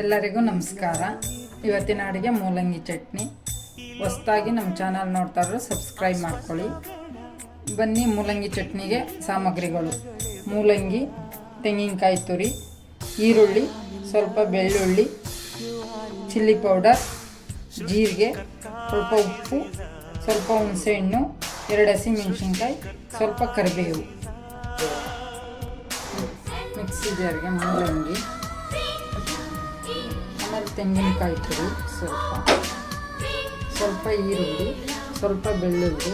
ಎಲ್ಲರಿಗೂ ನಮಸ್ಕಾರ. ಇವತ್ತಿನ ಅಡುಗೆ ಮೂಲಂಗಿ ಚಟ್ನಿ. ಹೊಸದಾಗಿ ನಮ್ಮ ಚಾನಲ್ ನೋಡ್ತಾ ಇರೋರು ಸಬ್ಸ್ಕ್ರೈಬ್ ಮಾಡ್ಕೊಳ್ಳಿ. ಬನ್ನಿ ಮೂಲಂಗಿ ಚಟ್ನಿಗೆ ಸಾಮಗ್ರಿಗಳು: ಮೂಲಂಗಿ, ತೆಂಗಿನಕಾಯಿ ತುರಿ, ಈರುಳ್ಳಿ, ಸ್ವಲ್ಪ ಬೆಳ್ಳುಳ್ಳಿ, ಚಿಲ್ಲಿ ಪೌಡರ್, ಜೀರಿಗೆ, ಸ್ವಲ್ಪ ಉಪ್ಪು, ಸ್ವಲ್ಪ ಹುಣಸೆಹಣ್ಣು, 2 ಹಸಿಮೆಣಸಿನ್ಕಾಯಿ, ಸ್ವಲ್ಪ ಕರಿಬೇವು. ಮಿಕ್ಸಿ ಜಾರ್ಗೆ ಮೂಲಂಗಿ, ಆಮೇಲೆ ತೆಂಗಿನಕಾಯಿ ತುರಿ, ಸ್ವಲ್ಪ ಈರುಳ್ಳಿ, ಸ್ವಲ್ಪ ಬೆಳ್ಳುಳ್ಳಿ,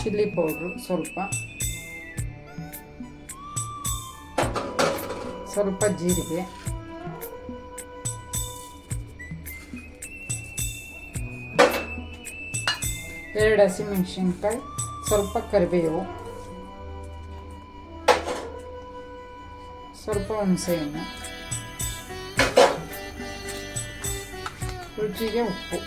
ಚಿಲ್ಲಿ ಪೌಡ್ರು ಸ್ವಲ್ಪ ಜೀರಿಗೆ, ಎರಡು ಹಸಿಮೆಣಸಿನ್ಕಾಯಿ, ಸ್ವಲ್ಪ ಕರಿಬೇವು, ಸ್ವಲ್ಪ ಹುಣಸೆಹಣ್ಣು, ರುಚಿಗೆ ಉಪ್ಪು.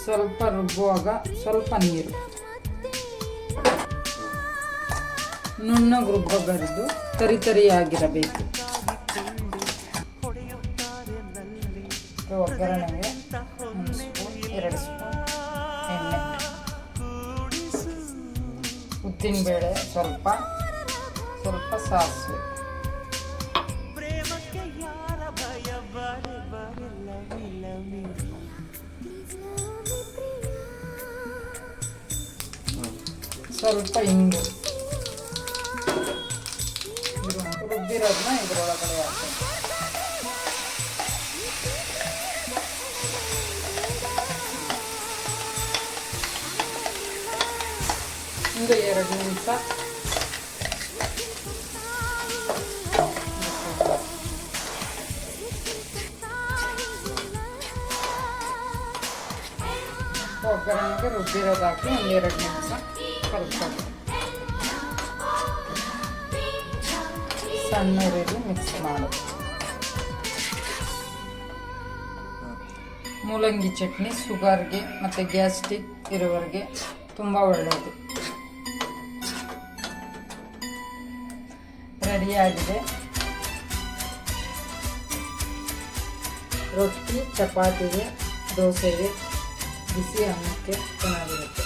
ಸ್ವಲ್ಪ ರುಬ್ಬುವಾಗ ಸ್ವಲ್ಪ ನೀರು. ನುಣ್ಣಗೆ ರುಬ್ಬಬಾರದು, ತರಿಯಾಗಿರಬೇಕು. ಒಗ್ಗರಣೆಗೆ 1 ಸ್ಪೂನ್ 2 ಸ್ಪೂನ್ ಎಣ್ಣೆ, ಉದ್ದಿನಬೇಳೆ ಸ್ವಲ್ಪ ಸಾಸಿವೆ, ಸ್ವಲ್ಪ ಇಂಗು. ರುಬ್ಬಿರೋದನ್ನ ಇದರೊಳಗಡೆ ಹಾಕ್ತೀನಿ. ಒಂದು 2 ನಿಮಿಷ ಒಗ್ಗರಣೆಗೆ ರುಬ್ಬಿರೋದು ಹಾಕಿ 1-2 ನಿಮಿಷ ಸಣ್ಣ ಉರಿಯಲ್ಲಿ ಮಿಕ್ಸ್ ಮಾಡೋದು. ಮೂಲಂಗಿ ಚಟ್ನಿ ಶುಗರ್ಗೆ ಮತ್ತು ಗ್ಯಾಸ್ಟ್ರಿಕ್ ಇರೋವರೆಗೆ ತುಂಬ ಒಳ್ಳೆಯದು. ರೆಡಿಯಾಗಿದೆ. ರೊಟ್ಟಿ, ಚಪಾತಿಗೆ, ದೋಸೆಗೆ, ಬಿಸಿ ಅನ್ನಕ್ಕೆ ಚೆನ್ನಾಗಿರುತ್ತೆ.